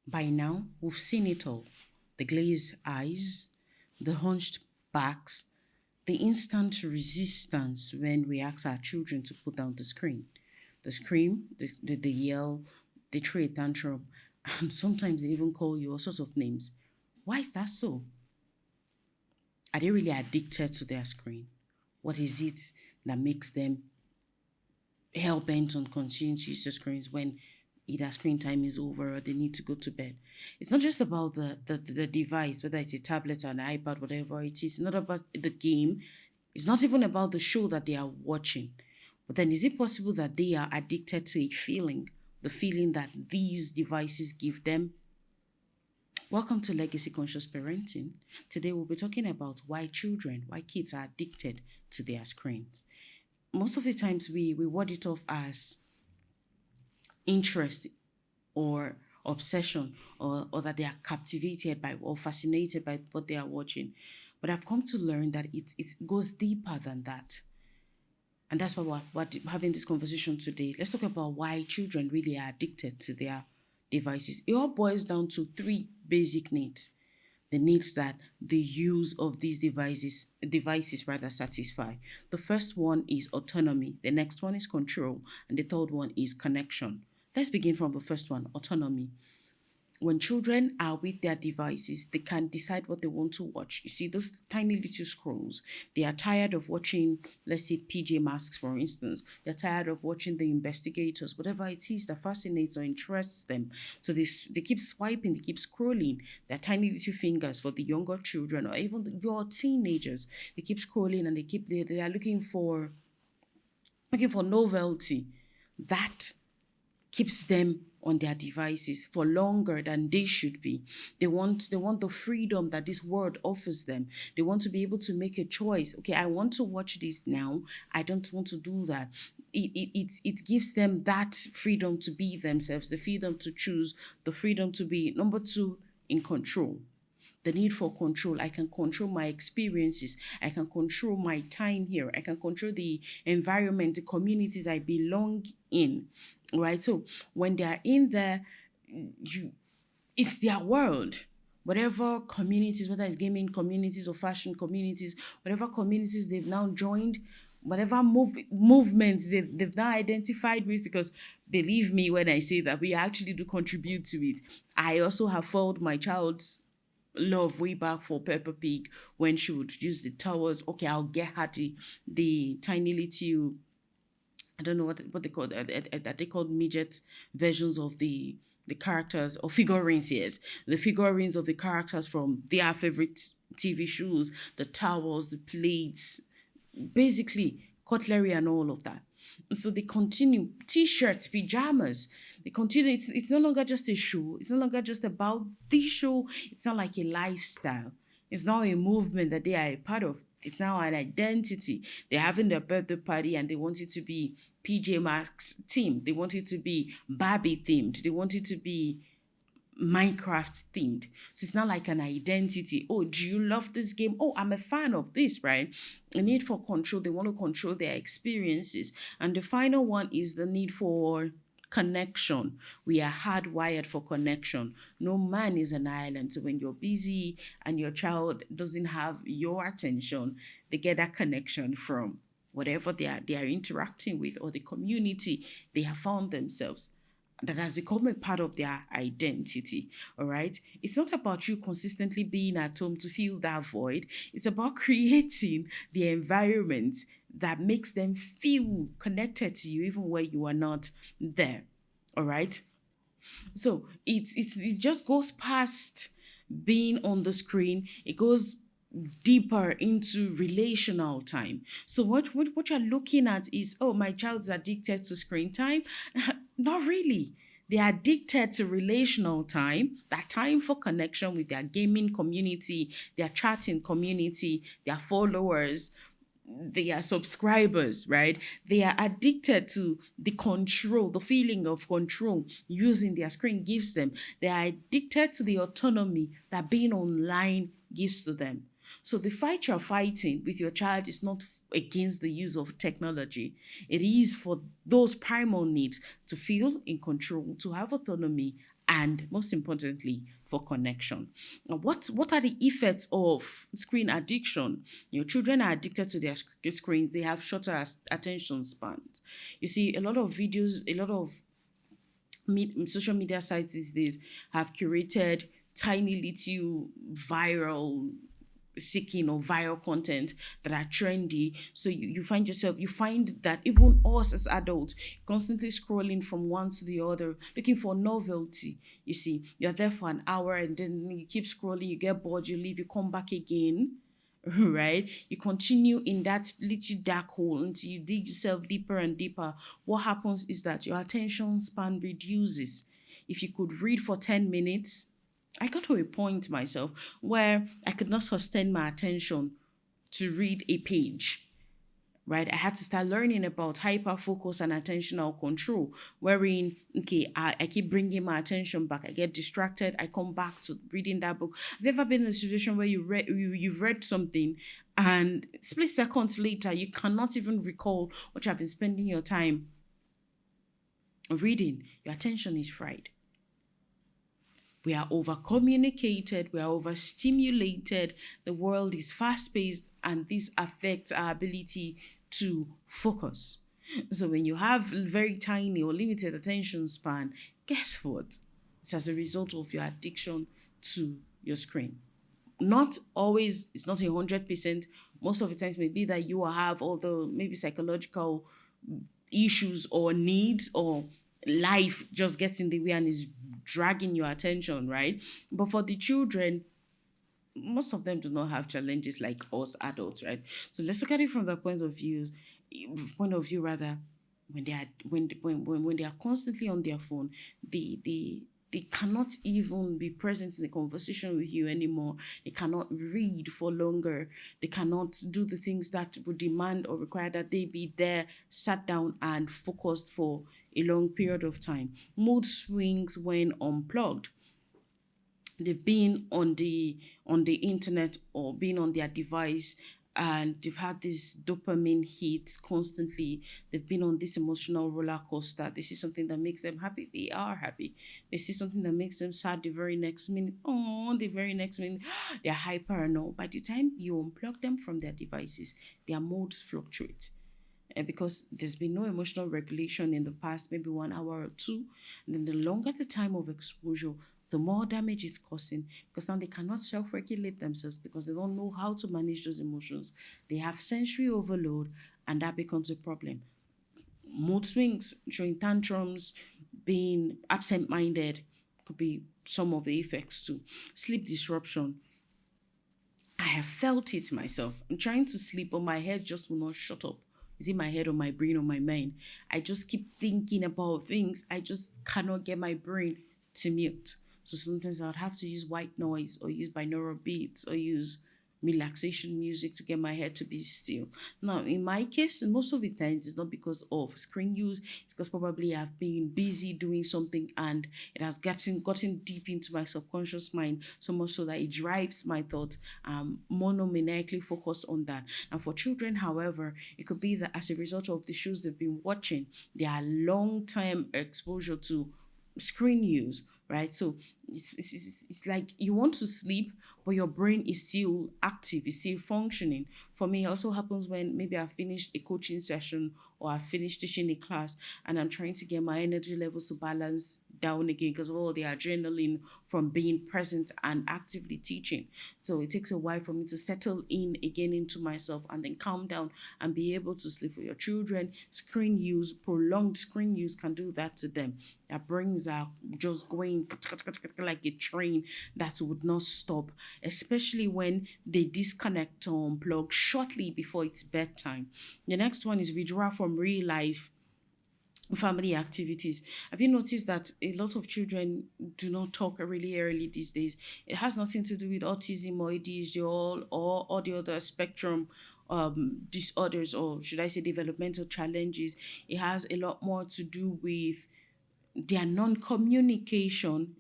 By now, we've seen it all: the glazed eyes, the hunched backs, the instant resistance when we ask our children to put down the screen. The scream, the yell, they throw a tantrum, and sometimes they even call you all sorts of names. Why is that so? Are they really addicted to their screen? What is it that makes them hell bent on continuing to use the screens when either screen time is over or they need to go to bed? It's not just about the device, whether it's a tablet or an iPad, whatever it is. It's not about the game. It's not even about the show that they are watching. But then is it possible that they are addicted to a feeling, the feeling that these devices give them? Welcome to Legacy Conscious Parenting. Today we'll be talking about why kids are addicted to their screens. Most of the times we word it off as interest or obsession, or that they are captivated by or fascinated by what they are watching. But I've come to learn that it goes deeper than that. And that's why we're having this conversation today. Let's talk about why children really are addicted to their devices. It all boils down to three basic needs: the needs that the use of these devices rather satisfy. The first one is autonomy, the next one is control, and the third one is connection. Let's begin from the first one: autonomy. When children are with their devices, they can decide what they want to watch. You see, those tiny little scrolls, they are tired of watching, let's say, PJ Masks, for instance. They're tired of watching The Investigators, whatever it is that fascinates or interests them. So they keep swiping, they keep scrolling their tiny little fingers. For the younger children or even your teenagers, they keep scrolling and they are looking for novelty. That keeps them on their devices for longer than they should be. They want the freedom that this world offers them. They want to be able to make a choice. Okay, I want to watch this now. I don't want to do that. It gives them that freedom to be themselves, the freedom to choose, the freedom to be, number two, in control. The need for control. I can control my experiences. I can control my time here. I can control the environment, the communities I belong in. Right? So when they are in there, it's their world. Whatever communities, whether it's gaming communities or fashion communities, whatever communities they've now joined, whatever movements they've now identified with, because believe me when I say that we actually do contribute to it. I also have followed my child's love way back for Peppa Pig when she would use the towers. Okay, I'll get her the tiny little, I don't know what they call that they called midget versions of the characters or figurines. Yes, the figurines of the characters from their favorite TV shows, the towels, the plates, basically cutlery and all of that. So they continue t-shirts, pajamas. They continue. It's no longer just a show. It's no longer just about the show. It's not like a lifestyle. It's now a movement that they are a part of. It's now an identity. They're having their birthday party and they want it to be PJ Masks themed. They want it to be Barbie themed. They want it to be Minecraft themed. So it's not like an identity. Oh, do you love this game? Oh, I'm a fan of this, right? A need for control. They want to control their experiences. And the final one is the need for connection. We are hardwired for connection. No man is an island. So when you're busy and your child doesn't have your attention, they get that connection from whatever they are interacting with or the community they have found themselves, that has become a part of their identity. All right. It's not about you consistently being at home to fill that void. It's about creating the environment that makes them feel connected to you, even where you are not there. All right. So it just goes past being on the screen. It goes deeper into relational time. So what you're looking at is, oh, my child's addicted to screen time. Not really. They're addicted to relational time, that time for connection with their gaming community, their chatting community, their followers, their subscribers, right? They are addicted to the control, the feeling of control using their screen gives them. They are addicted to the autonomy that being online gives to them. So the fight you're fighting with your child is not against the use of technology. It is for those primal needs: to feel in control, to have autonomy, and most importantly, for connection. Now, what are the effects of screen addiction? Children are addicted to their screens. They have shorter attention spans. You see, a lot of videos, a lot of social media sites these days have curated tiny little viral seeking or viral content that are trendy. So you find that even us as adults constantly scrolling from one to the other, looking for novelty. You see, you're there for an hour and then you keep scrolling, you get bored, you leave, you come back again. Right? You continue in that little dark hole until you dig yourself deeper and deeper. What happens is that your attention span reduces. If you could read for 10 minutes, I got to a point myself where I could not sustain my attention to read a page. Right, I had to start learning about hyper focus and attentional control. Wherein, okay, I keep bringing my attention back. I get distracted. I come back to reading that book. Have you ever been in a situation where you've read something, and split seconds later you cannot even recall what you have been spending your time reading? Your attention is fried. We are over communicated, we are overstimulated, the world is fast paced, and this affects our ability to focus. So, when you have very tiny or limited attention span, guess what? It's as a result of your addiction to your screen. Not always, it's not 100%. Most of the times, maybe that you will have all the maybe psychological issues or needs, or life just gets in the way and is dragging your attention, right? But for the children, most of them do not have challenges like us adults, right? So let's look at it from the point of view rather, when they are when they are constantly on their phone, they cannot even be present in the conversation with you anymore. They cannot read for longer. They cannot do the things that would demand or require that they be there, sat down and focused for a long period of time. Mood swings when unplugged. They've been on the internet or been on their device, and they've had this dopamine hit constantly. They've been on this emotional roller coaster. They see something that makes them happy, they are happy. They see something that makes them sad, the very next minute, oh, the very next minute, they're hyper and all. By the time you unplug them from their devices, their modes fluctuate. Because there's been no emotional regulation in the past, maybe 1 hour or two. And then the longer the time of exposure, the more damage it's causing, because now they cannot self-regulate themselves because they don't know how to manage those emotions. They have sensory overload, and that becomes a problem. Mood swings, showing tantrums, being absent-minded could be some of the effects too. Sleep disruption. I have felt it myself. I'm trying to sleep, but my head just will not shut up. Is it my head or my brain or my mind? I just keep thinking about things. I just cannot get my brain to mute. So sometimes I would have to use white noise or use binaural beats or use relaxation music to get my head to be still. Now, in my case, and most of the times, it's not because of screen use. It's because probably I've been busy doing something and it has gotten deep into my subconscious mind, so much so that it drives my thoughts. Monomaniacally focused on that. And for children, however, it could be that as a result of the shows they've been watching, their long-time exposure to screen use, right? So it's like you want to sleep, but your brain is still active, it's still functioning. For me, it also happens when maybe I finished a coaching session or I finished teaching a class and I'm trying to get my energy levels to balance down again because of all the adrenaline from being present and actively teaching. So it takes a while for me to settle in again into myself and then calm down and be able to sleep. For your children, screen use, prolonged screen use can do that to them. Their brains are just going like a train that would not stop, especially when they disconnect or unplug shortly before it's bedtime. The next one is withdrawal from real life family activities. Have you noticed that a lot of children do not talk really early these days? It has nothing to do with autism or ADHD or all the other spectrum disorders, or should I say developmental challenges. It has a lot more to do with their non-communication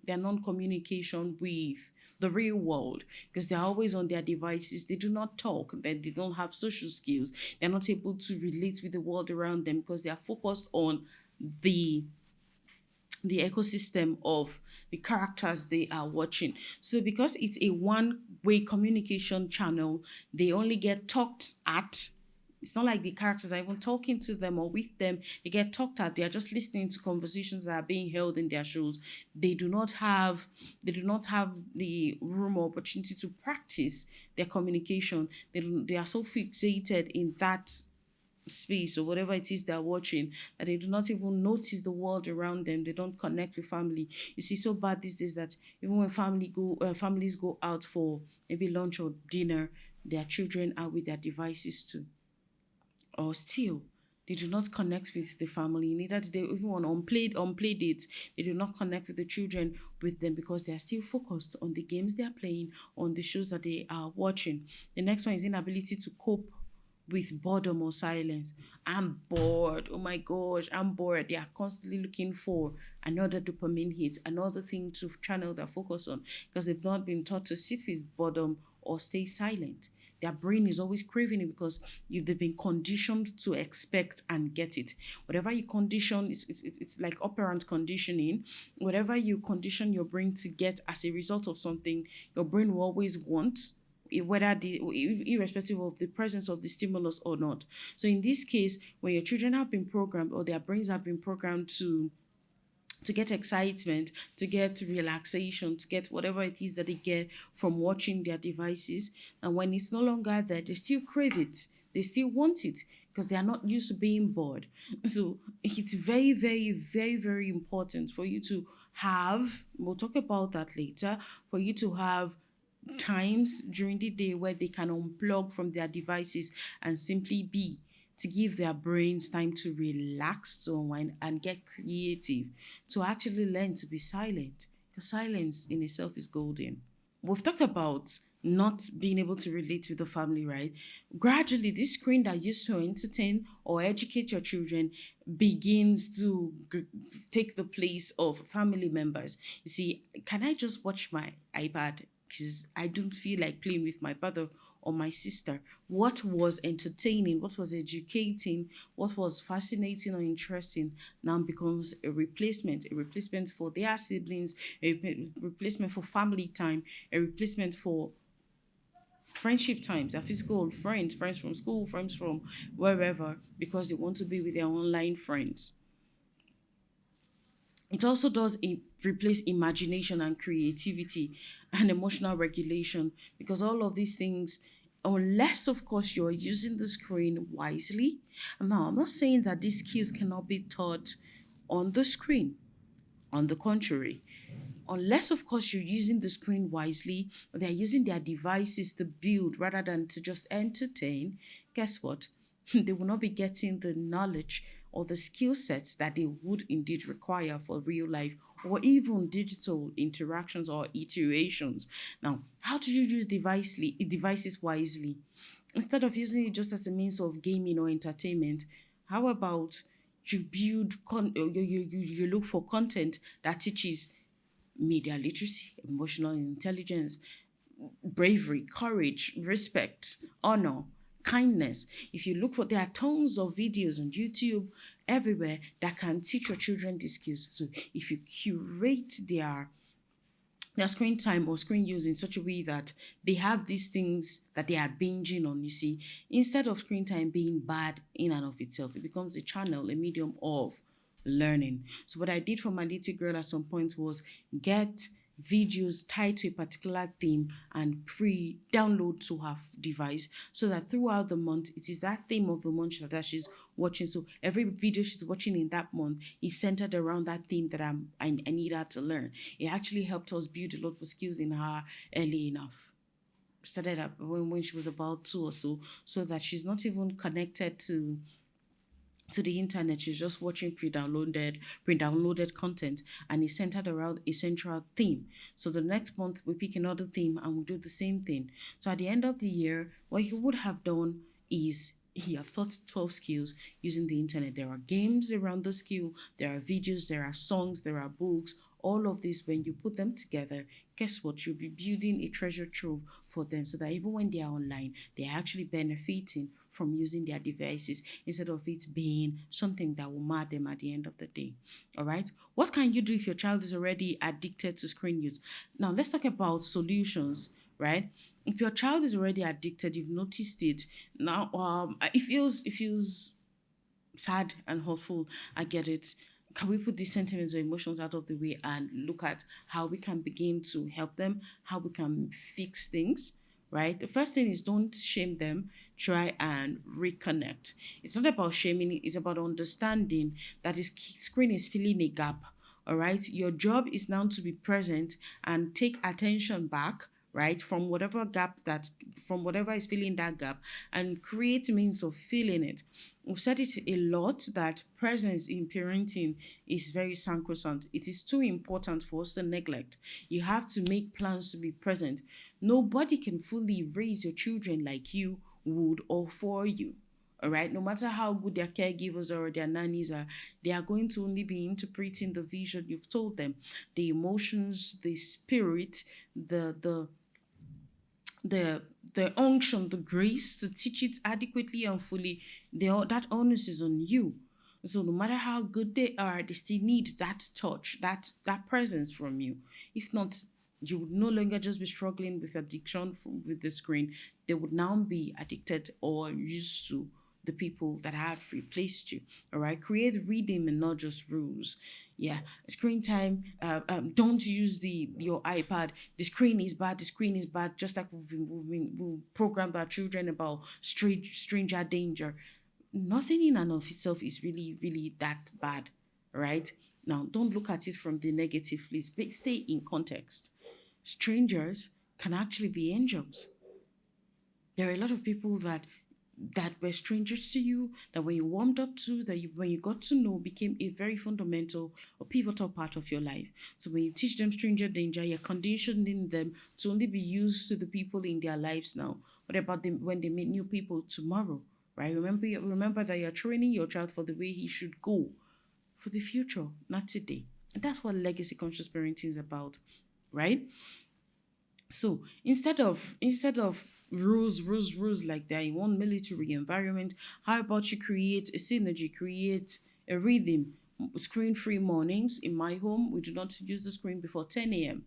with the real world, because they're always on their devices. They do not talk, they don't have social skills, they're not able to relate with the world around them because they are focused on the the ecosystem of the characters they are watching. So because it's a one-way communication channel, they only get talked at. It's not like the characters are even talking to them or with them. They get talked at. They are just listening to conversations that are being held in their shows. They do not have the room or opportunity to practice their communication. They are so fixated in that space or whatever it is they're watching that they do not even notice the world around them. They don't connect with family. You see, so bad these days that even when families go out for maybe lunch or dinner, their children are with their devices too. Or still, they do not connect with the family. Neither do they even on play dates. They do not connect with the children with them because they are still focused on the games they are playing, on the shows that they are watching. The next one is inability to cope with boredom or silence. I'm bored. Oh my gosh, I'm bored. They are constantly looking for another dopamine hit, another thing to channel their focus on because they've not been taught to sit with boredom or stay silent. Their brain is always craving it because they've been conditioned to expect and get it. Whatever you condition, it's like operant conditioning. Whatever you condition your brain to get as a result of something, your brain will always want whether irrespective of the presence of the stimulus or not. So in this case, when your children have been programmed or their brains have been programmed to get excitement, to get relaxation, to get whatever it is that they get from watching their devices. And when it's no longer there, they still crave it. They still want it because they are not used to being bored. So it's very, very, very, very important for you to have, we'll talk about that later, for you to have times during the day where they can unplug from their devices and simply be, to give their brains time to relax, to unwind and get creative, to actually learn to be silent. Because silence in itself is golden. We've talked about not being able to relate with the family, right? Gradually, this screen that used to entertain or educate your children begins to take the place of family members. You see, can I just watch my iPad? Because I don't feel like playing with my brother or my sister. What was entertaining, what was educating, what was fascinating or interesting now becomes a replacement for their siblings, replacement for family time, a replacement for friendship times, their physical friends, friends from school, friends from wherever, because they want to be with their online friends. It also does replace imagination and creativity and emotional regulation because all of these things, unless of course you're using the screen wisely. Now, I'm not saying that these skills cannot be taught on the screen. On the contrary, unless of course you're using the screen wisely or they're using their devices to build rather than to just entertain, guess what? They will not be getting the knowledge or the skill sets that they would indeed require for real life or even digital interactions or iterations. Now, how do you use devices wisely? Instead of using it just as a means of gaming or entertainment, how about you look for content that teaches media literacy, emotional intelligence, bravery, courage, respect, honor, kindness. If you look for, there are tons of videos on YouTube everywhere that can teach your children these skills. So if you curate their screen time or screen use in such a way that they have these things that they are binging on, you see, instead of screen time being bad in and of itself, it becomes a channel, a medium of learning. So what I did for my little girl at some point was get videos tied to a particular theme and pre-download to her device so that throughout the month it is that theme of the month that she's watching. So every video she's watching in that month is centered around that theme that I need her to learn. It actually helped us build a lot of skills in her early enough. Started up when she was about 2 or so that she's not even connected to the internet. She's just watching pre-downloaded content, and it's centered around a central theme. So the next month we pick another theme and we do the same thing. So at the end of the year, what you would have done is you have taught 12 skills using the internet. There are games around the skill, there are videos, there are songs, there are books. All of this, when you put them together, guess what? You'll be building a treasure trove for them so that even when they are online, they're actually benefiting from using their devices instead of it being something that will mar them at the end of the day. All right. What can you do if your child is already addicted to screen use? Now, let's talk about solutions, right? If your child is already addicted, you've noticed it. Now, it feels sad and hurtful. I get it. Can we put these sentiments or emotions out of the way and look at how we can begin to help them, how we can fix things? Right? The first thing is don't shame them, try and reconnect. It's not about shaming, it's about understanding that this screen is filling a gap. All right. Your job is now to be present and take attention back, right, from whatever is filling that gap, and create means of filling it. We've said it a lot that presence in parenting is very sacrosanct. It is too important for us to neglect. You have to make plans to be present. Nobody can fully raise your children like you would or for you. All right, no matter how good their caregivers or their nannies are, they are going to only be interpreting the vision you've told them, the emotions, the spirit, the the unction, the grace to teach it adequately and fully. That onus is on you. So no matter how good they are, they still need that touch, that presence from you. If not, you would no longer just be struggling with addiction with the screen. They would now be addicted or used to the people that have replaced you. All right, create rhythm and not just rules. Yeah, screen time. Don't use the your iPad. The screen is bad. The screen is bad. Just like we've programmed our children about stranger danger. Nothing in and of itself is really that bad, right? Now, don't look at it from the negative, please. But stay in context. Strangers can actually be angels. There are a lot of people that were strangers to you, that when you warmed up to, when you got to know, became a very fundamental or pivotal part of your life. So when you teach them stranger danger, you're conditioning them to only be used to the people in their lives now. What about them when they meet new people tomorrow? Right? Remember that you're training your child for the way he should go for the future, not today. And that's what legacy conscious parenting is about, right? So instead of rules like that in one military environment, how about you create a synergy, create a rhythm? Screen free mornings. In my home, we do not use the screen before 10 a.m.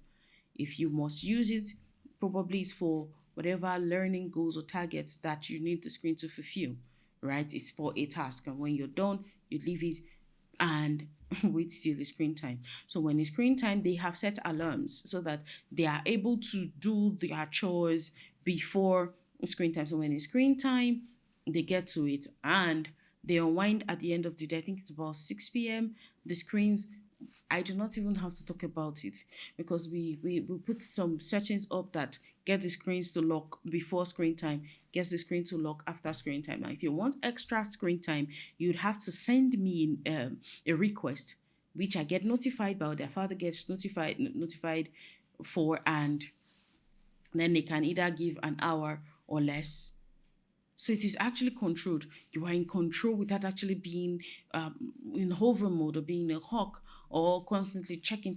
If you must use it, probably it's for whatever learning goals or targets that you need the screen to fulfill, right? It's for a task. And when you're done, you leave it and wait till the screen time. So when it's screen time, they have set alarms so that they are able to do their chores before screen time. So when it's screen time, they get to it and they unwind at the end of the day. I think it's about 6 p.m. The screens, I do not even have to talk about it because we put some settings up that get the screens to lock before screen time, gets the screen to lock after screen time. Now, if you want extra screen time, you'd have to send me a request, which I get notified by, or their father gets notified for, and then they can either give an hour or less. So it is actually controlled. You are in control without actually being in hover mode or being a hawk or constantly checking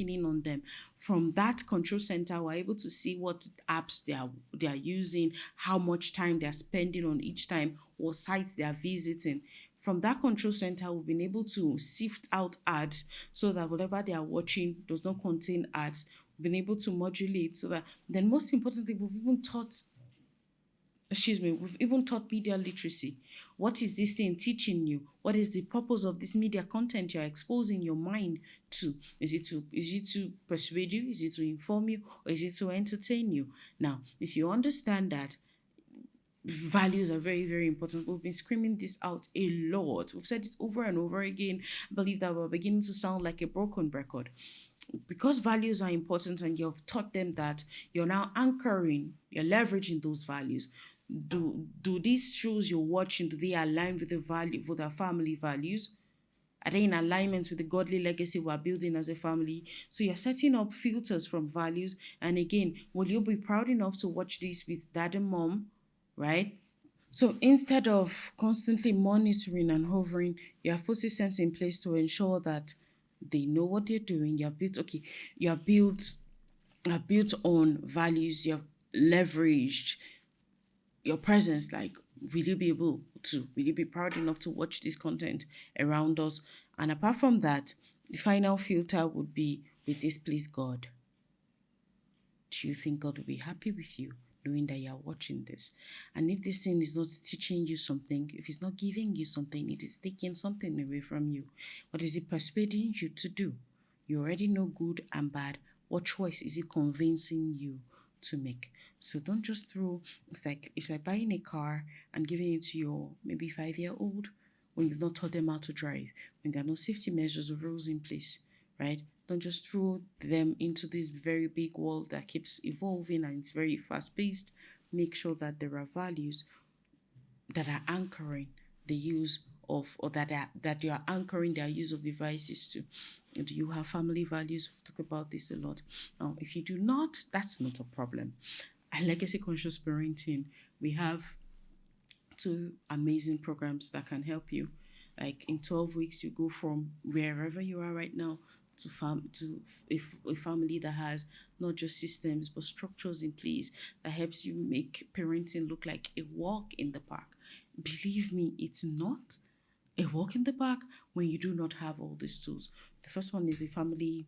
in on them. From that control center, we're able to see what apps they are using, how much time they are spending on each time, what sites they are visiting. From that control center, we've been able to sift out ads so that whatever they are watching does not contain ads. We've been able to modulate so that, then most importantly, we've even taught media literacy. What is this thing teaching you? What is the purpose of this media content you're exposing your mind to? Is it to persuade you? Is it to inform you? Or is it to entertain you? Now, if you understand that values are very, very important, we've been screaming this out a lot. We've said it over and over again. I believe that we're beginning to sound like a broken record. Because values are important and you've taught them that, you're now anchoring, you're leveraging those values. Do these shows you're watching, do they align with our family values? Are they in alignment with the godly legacy we're building as a family? So you're setting up filters from values. And again, will you be proud enough to watch this with dad and mom? Right? So instead of constantly monitoring and hovering, you have put systems in place to ensure that they know what they're doing. You have built on values, you have leveraged your presence, like Will you be able to? Will you be proud enough to watch this content around us? And apart from that, the final filter would be, with this please God? Do you think God will be happy with you knowing that you are watching this? And if this thing is not teaching you something, if it's not giving you something, it is taking something away from you. What is it persuading you to do? You already know good and bad. What choice is it convincing you to make? So don't just throw, it's like buying a car and giving it to your maybe 5-year-old when you've not taught them how to drive, when there are no safety measures or rules in place, right? Don't just throw them into this very big world that keeps evolving and it's very fast paced. Make sure that there are values that are anchoring the use of, or that you are anchoring their use of devices to. Do you have family values? We've talked about this a lot. Now, if you do not, that's not a problem. At Legacy Conscious Parenting, we have two amazing programs that can help you. Like in 12 weeks, you go from wherever you are right now to a family that has not just systems but structures in place that helps you make parenting look like a walk in the park. Believe me, it's not a walk in the park when you do not have all these tools. The first one is the family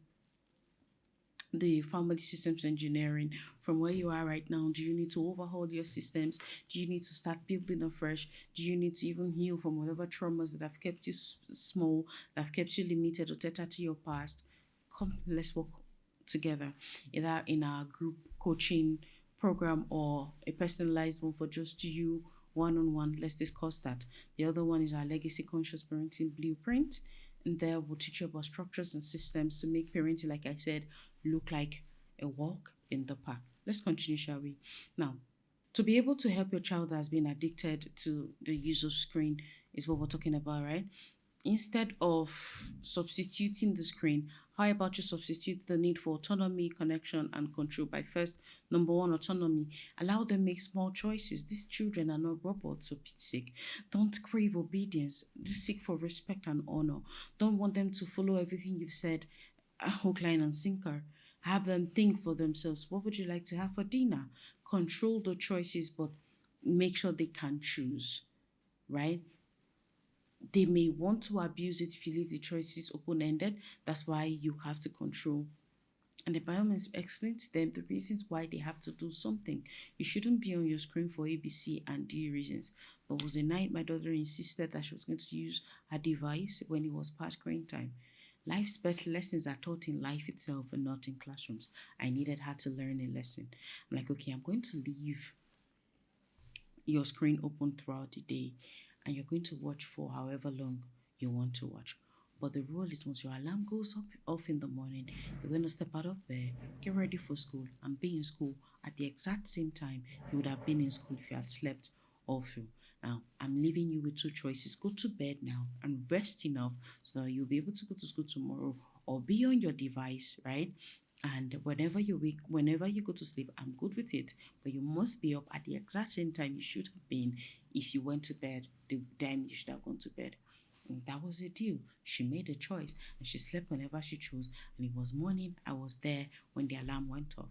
systems engineering. From where you are right now, do you need to overhaul your systems? Do you need to start building afresh? Do you need to even heal from whatever traumas that have kept you small, that have kept you limited or tethered to your past? Come, let's work together, either in our group coaching program or a personalized one for just you, one on one. Let's discuss that. The other one is our Legacy Conscious Parenting Blueprint. And there we'll teach you about structures and systems to make parenting, like I said, look like a walk in the park. Let's continue, shall we? Now, to be able to help your child that has been addicted to the use of screen is what we're talking about, right? Instead of substituting the screen, how about you substitute the need for autonomy, connection, and control by first, number one, autonomy. Allow them make small choices. These children are not robots, for Pete's sake. Don't crave obedience. Do seek for respect and honor. Don't want them to follow everything you've said, hook, line, and sinker. Have them think for themselves. What would you like to have for dinner? Control the choices, but make sure they can choose, right? They may want to abuse it if you leave the choices open-ended. That's why you have to control. And the biomes explain to them the reasons why they have to do something. You shouldn't be on your screen for A, B, C, and D reasons. There was a night my daughter insisted that she was going to use her device when it was past screen time. Life's best lessons are taught in life itself and not in classrooms. I needed her to learn a lesson. I'm like, okay, I'm going to leave your screen open throughout the day and you're going to watch for however long you want to watch. But the rule is once your alarm goes off in the morning, you're going to step out of bed, get ready for school, and be in school at the exact same time you would have been in school if you had slept all through. Now, I'm leaving you with two choices. Go to bed now and rest enough so that you'll be able to go to school tomorrow, or be on your device, right? And whenever you wake, whenever you go to sleep, I'm good with it. But you must be up at the exact same time you should have been if you went to bed, the time you should have gone to bed. And that was the deal. She made a choice and she slept whenever she chose. And it was morning. I was there when the alarm went off.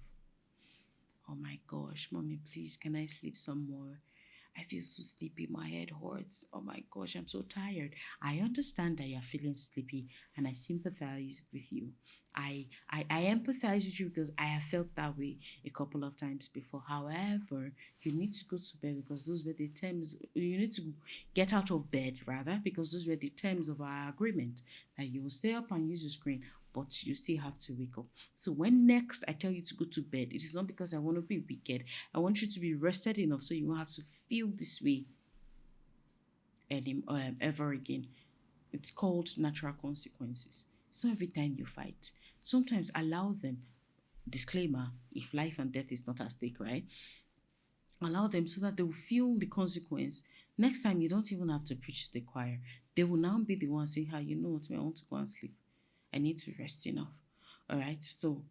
Oh my gosh, mommy, please, can I sleep some more? I feel so sleepy. My head hurts. Oh my gosh, I'm so tired. I understand that you're feeling sleepy and I sympathize with you. I empathize with you because I have felt that way a couple of times before. However, you need to go to bed because those were the terms. You need to get out of bed rather because those were the terms of our agreement that you will stay up and use the screen, but you still have to wake up. So when next I tell you to go to bed, it is not because I want to be wicked. I want you to be rested enough so you won't have to feel this way ever again. It's called natural consequences. It's not every time you fight. Sometimes allow them. Disclaimer: if life and death is not at stake, right? Allow them so that they will feel the consequence. Next time, you don't even have to preach to the choir. They will now be the ones saying, "How you know what? I want to go and sleep. I need to rest enough." All right. So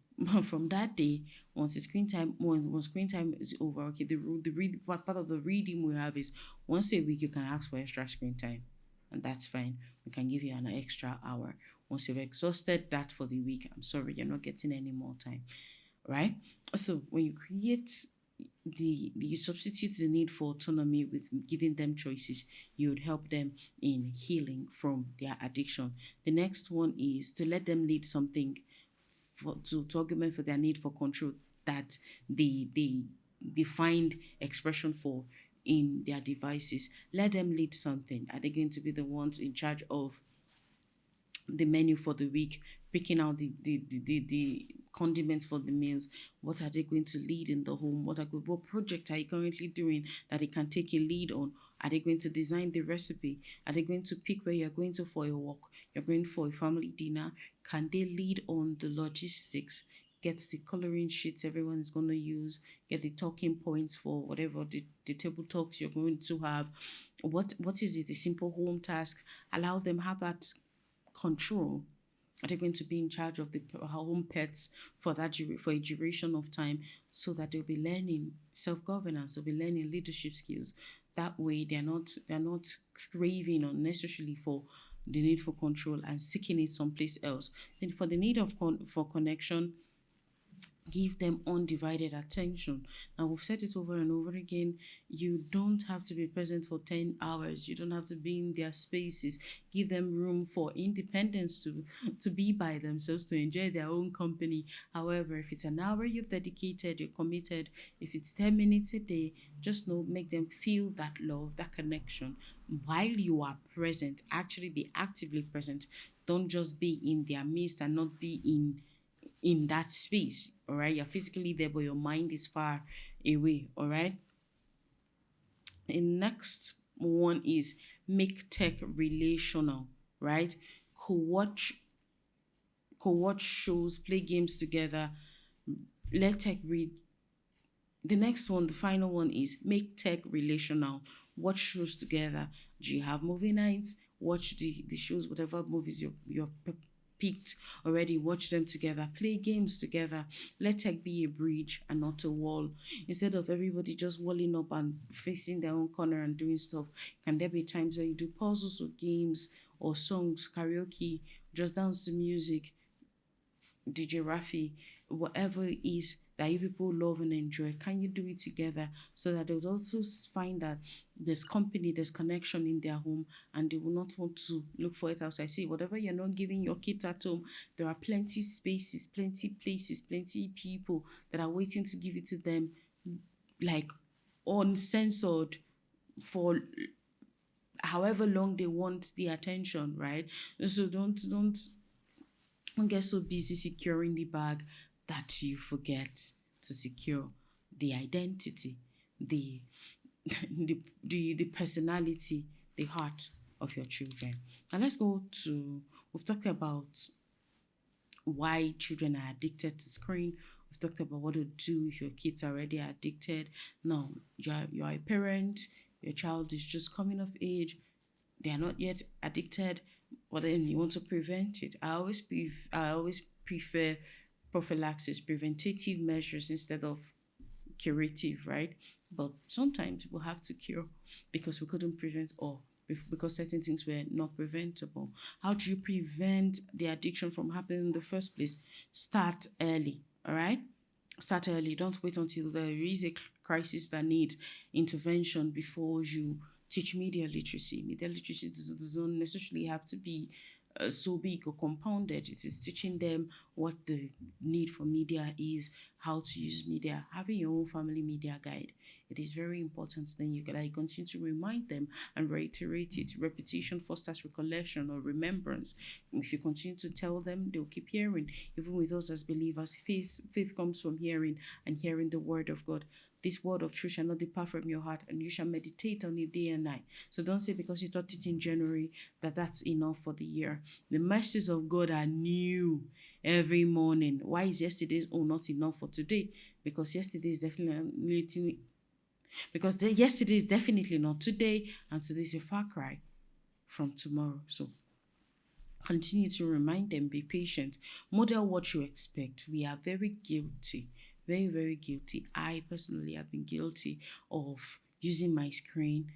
from that day, once the screen time, when screen time is over, okay, part of the reading we have is once a week you can ask for extra screen time, and that's fine. We can give you an extra hour. Once you've exhausted that for the week, I'm sorry, you're not getting any more time, right? So when you create you substitute the need for autonomy with giving them choices, you would help them in healing from their addiction. The next one is to let them lead something to argument for their need for control that they find expression for in their devices. Let them lead something. Are they going to be the ones in charge of the menu for the week, picking out the condiments for the meals? What are they going to lead in the home? What project are you currently doing that they can take a lead on? Are they going to design the recipe? Are they going to pick where you're going to for a walk? You're going for a family dinner? Can they lead on the logistics? Get the coloring sheets everyone is going to use, get the talking points for whatever the table talks you're going to have. What is it? A simple home task. Allow them have that control. Are they going to be in charge of the home pets for for a duration of time, so that they'll be learning self-governance, they'll be learning leadership skills. That way they're not craving unnecessarily for the need for control and seeking it someplace else. Then for the need for connection, give them undivided attention. Now, we've said it over and over again. You don't have to be present for 10 hours. You don't have to be in their spaces. Give them room for independence to be by themselves, to enjoy their own company. However, if it's an hour you've dedicated, you're committed, if it's 10 minutes a day, just know, make them feel that love, that connection. While you are present, actually be actively present. Don't just be in their midst and not be in that space. All right, you're physically there but your mind is far away. All right, the next one is make tech relational. Right, co-watch shows, play games together, let tech read. The next one, the final one, is make tech relational. Watch shows together. Do you have movie nights? Watch the shows, whatever movies you've picked already, watch them together. Play games together. Let tech be a bridge and not a wall. Instead of everybody just walling up and facing their own corner and doing stuff, can there be times where you do puzzles or games or songs, karaoke, just dance to music, DJ Rafi, whatever it is that you people love and enjoy? Can you do it together, so that they'll also find that there's company, there's connection in their home, and they will not want to look for it outside? See, whatever you're not giving your kids at home, there are plenty spaces, plenty places, plenty people that are waiting to give it to them, like uncensored, for however long they want the attention, right? So don't get so busy securing the bag that you forget to secure the identity, the the personality, the heart of your children. Now let's go to, we've talked about why children are addicted to screen. We've talked about what to do if your kids are already addicted. Now you're a parent, your child is just coming of age, they are not yet addicted, but then you want to prevent it. I always prefer prophylaxis, preventative measures instead of curative, right? But sometimes we'll have to cure because we couldn't prevent all, because certain things were not preventable. How do you prevent the addiction from happening in the first place? Start early, all right? Start early. Don't wait until there is a crisis that needs intervention before you teach media literacy. Media literacy doesn't necessarily have to be so big or compounded. It is teaching them what the need for media is, how to use media, having your own family media guide. It is very important. Then you can continue to remind them and reiterate it. Repetition fosters recollection or remembrance. If you continue to tell them, they'll keep hearing. Even with us as believers, faith comes from hearing, and hearing the word of God. This word of truth shall not depart from your heart, and you shall meditate on it day and night. So don't say because you taught it in January that's enough for the year. The mercies of God are new every morning. Why is yesterday's not enough for today? Because yesterday is definitely yesterday is definitely not today, and today is a far cry from tomorrow. So continue to remind them, be patient, model what you expect. We are very guilty, very, very guilty. I personally have been guilty of using my screen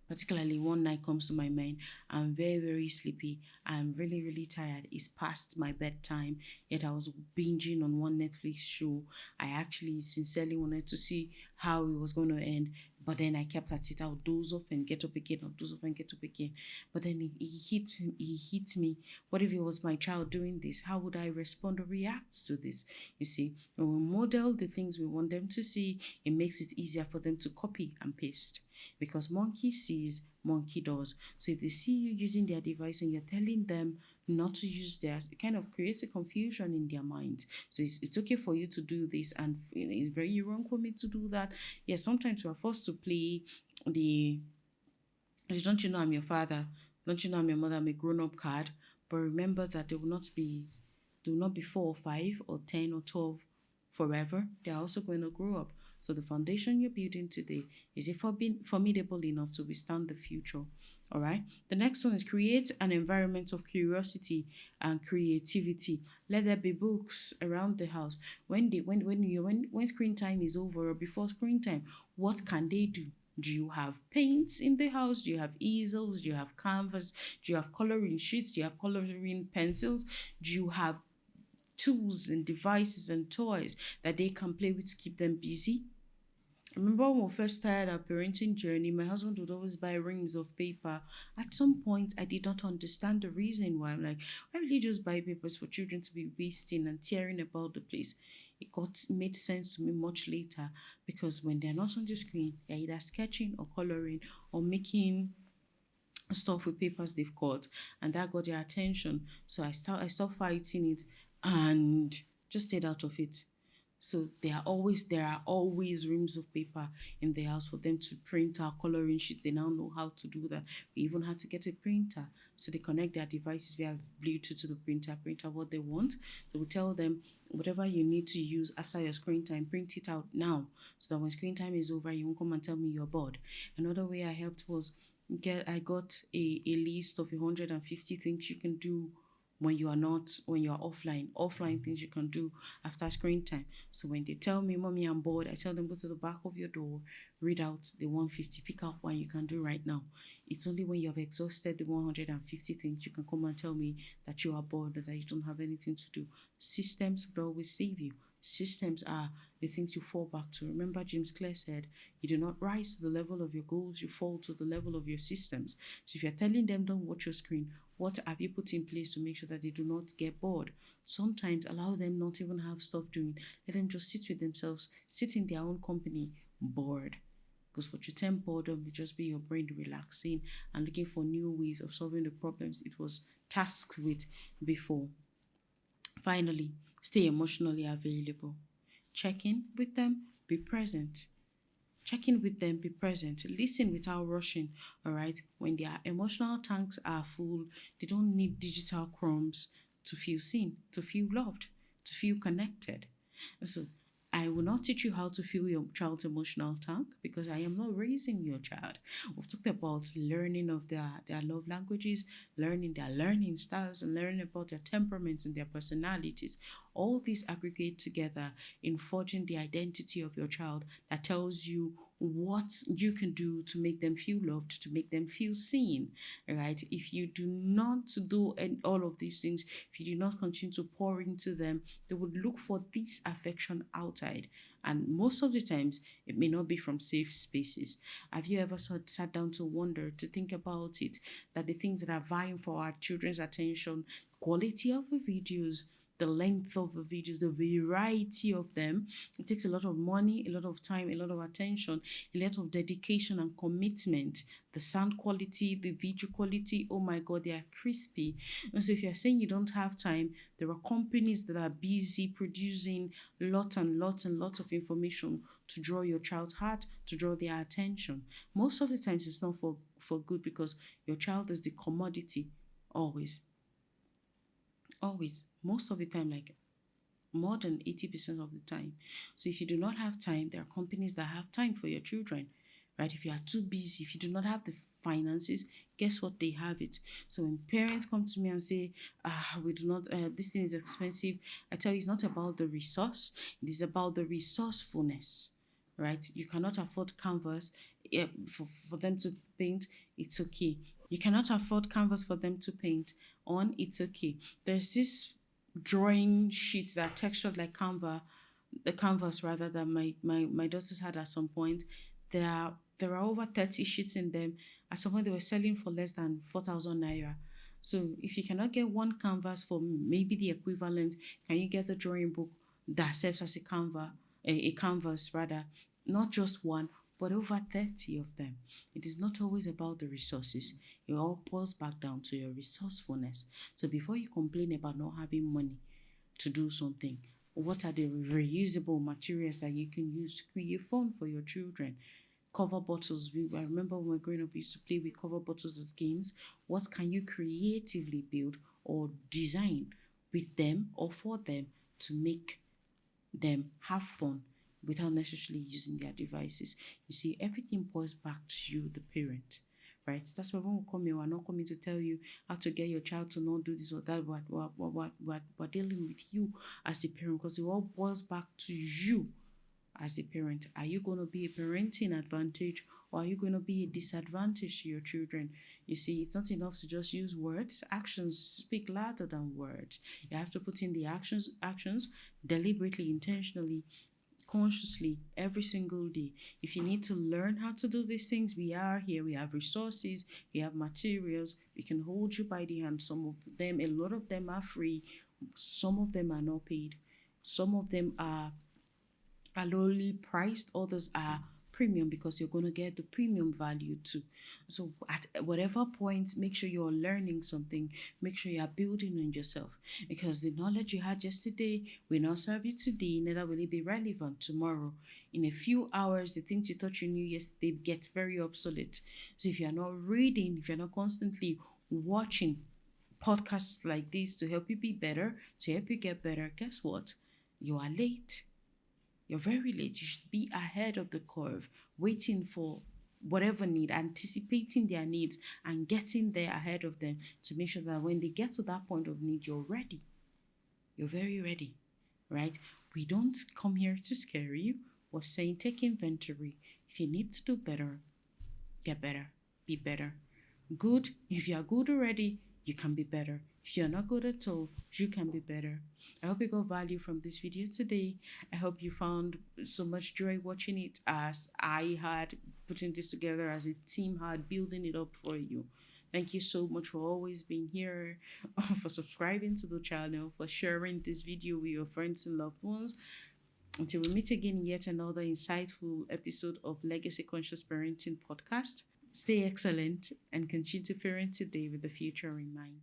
Particularly one night comes to my mind. I'm very, very sleepy. I'm really, really tired. It's past my bedtime. Yet I was binging on one Netflix show. I actually sincerely wanted to see how it was going to end. But then I kept at it. I'll doze off and get up again. I'll doze off and get up again. But then it hit me. What if it was my child doing this? How would I respond or react to this? You see, when we model the things we want them to see, it makes it easier for them to copy and paste. Because monkey sees, monkey does. So if they see you using their device and you're telling them not to use theirs, it kind of creates a confusion in their minds. So it's okay for you to do this, and it's very wrong for me to do that. Yeah, sometimes we're forced to play the don't you know I'm your father? Don't you know I'm your mother? I'm a grown-up card. But remember that they will not be 4 or 5 or 10 or 12 forever. They're also going to grow up. So the foundation you're building today is it formidable enough to withstand the future. All right. The next one is create an environment of curiosity and creativity. Let there be books around the house. When screen time is over or before screen time, what can they do? Do you have paints in the house? Do you have easels? Do you have canvas? Do you have coloring sheets? Do you have coloring pencils? Do you have tools and devices and toys that they can play with to keep them busy? I remember when we first started our parenting journey, my husband would always buy rings of paper. At some point, I did not understand the reason why. I'm like, why will you just buy papers for children to be wasting and tearing about the place? It made sense to me much later, because when they're not on the screen, they're either sketching or coloring or making stuff with papers they've got, and that got their attention. So I stopped fighting it and just stayed out of it. So there are always reams of paper in the house for them to print our coloring sheets. They now know how to do that. We even had to get a printer. So they connect their devices via Bluetooth to the printer what they want. So we tell them whatever you need to use after your screen time, print it out now. So that when screen time is over, you won't come and tell me you're bored. Another way I helped was I got a list of 150 things you can do when you're offline things you can do after screen time. So when they tell me, mommy, I'm bored, I tell them, go to the back of your door, read out the 150, pick out one you can do right now. It's only when you have exhausted the 150 things you can come and tell me that you are bored or that you don't have anything to do. Systems will always save you. Systems are the things you fall back to. Remember, James Clear said, you do not rise to the level of your goals, you fall to the level of your systems. So if you're telling them don't watch your screen, what have you put in place to make sure that they do not get bored? Sometimes allow them not even have stuff doing. Let them just sit with themselves, sit in their own company, bored. Because what you term boredom will just be your brain relaxing and looking for new ways of solving the problems it was tasked with before. Finally, stay emotionally available. Check in with them, be present. Check in with them, be present. Listen without rushing, all right? When their emotional tanks are full, they don't need digital crumbs to feel seen, to feel loved, to feel connected. So I will not teach you how to fill your child's emotional tank because I am not raising your child. We've talked about learning of their love languages, learning their learning styles, and learning about their temperaments and their personalities. All these aggregate together in forging the identity of your child that tells you what you can do to make them feel loved, to make them feel seen, right? If you do not do all of these things, if you do not continue to pour into them, they would look for this affection outside. And most of the times, it may not be from safe spaces. Have you ever sat down to wonder, to think about it, that the things that are vying for our children's attention, quality of the videos, the length of the videos, the variety of them. It takes a lot of money, a lot of time, a lot of attention, a lot of dedication and commitment. The sound quality, the video quality, oh my God, they are crispy. And so if you're saying you don't have time, there are companies that are busy producing lots and lots and lots of information to draw your child's heart, to draw their attention. Most of the times it's not for good because your child is the commodity always. Always, most of the time, like more than 80% of the time. So if you do not have time, there are companies that have time for your children, right? If you are too busy, if you do not have the finances, guess what? They have it. So when parents come to me and say, we do not, this thing is expensive, I tell you, it's not about the resource, it is about the resourcefulness. right? You cannot afford canvas for them to paint, it's okay. You cannot afford canvas for them to paint on, it's okay. There's this drawing sheets that are textured like the canvas rather, that my daughters had at some point. There are over 30 sheets in them. At some point they were selling for less than 4,000 naira. So if you cannot get one canvas for maybe the equivalent, can you get the drawing book that serves as a canvas rather, not just one, but over 30 of them? It is not always about the resources. It all boils back down to your resourcefulness. So before you complain about not having money to do something, what are the reusable materials that you can use to create fun for your children? Cover bottles. I remember when we were growing up, we used to play with cover bottles as games. What can you creatively build or design with them or for them to make them have fun without necessarily using their devices? You see, everything boils back to you, the parent, right? That's why when we come here, we're not coming to tell you how to get your child to not do this or that. We're dealing with you as the parent, because it all boils back to you as a parent. Are you going to be a parenting advantage, or are you going to be a disadvantage to your children? You see, it's not enough to just use words. Actions speak louder than words. You have to put in the actions deliberately, intentionally, consciously every single day. If you need to learn how to do these things, we are here. We have resources, we have materials, we can hold you by the hand. Some of them, a lot of them are free, some of them are not paid, some of them are lowly priced, others are premium, because you're going to get the premium value too. So at whatever point, make sure you're learning something, make sure you're building on yourself, because the knowledge you had yesterday will not serve you today, neither will it be relevant tomorrow. In a few hours, the things you thought you knew yesterday get very obsolete. So if you're not reading, if you're not constantly watching podcasts like this to help you be better, to help you get better, guess what? You are late. You're very late. You should be ahead of the curve, waiting for whatever need, anticipating their needs, and getting there ahead of them to make sure that when they get to that point of need, you're ready. You're very ready, right? We don't come here to scare you. We're saying take inventory. If you need to do better, get better, be better. Good, if you are good already, you can be better. If you're not good at all, you can be better. I hope you got value from this video today. I hope you found so much joy watching it as I had, putting this together, as a team had, building it up for you. Thank you so much for always being here, for subscribing to the channel, for sharing this video with your friends and loved ones. Until we meet again in yet another insightful episode of Legacy Conscious Parenting Podcast, stay excellent and continue to parent today with the future in mind.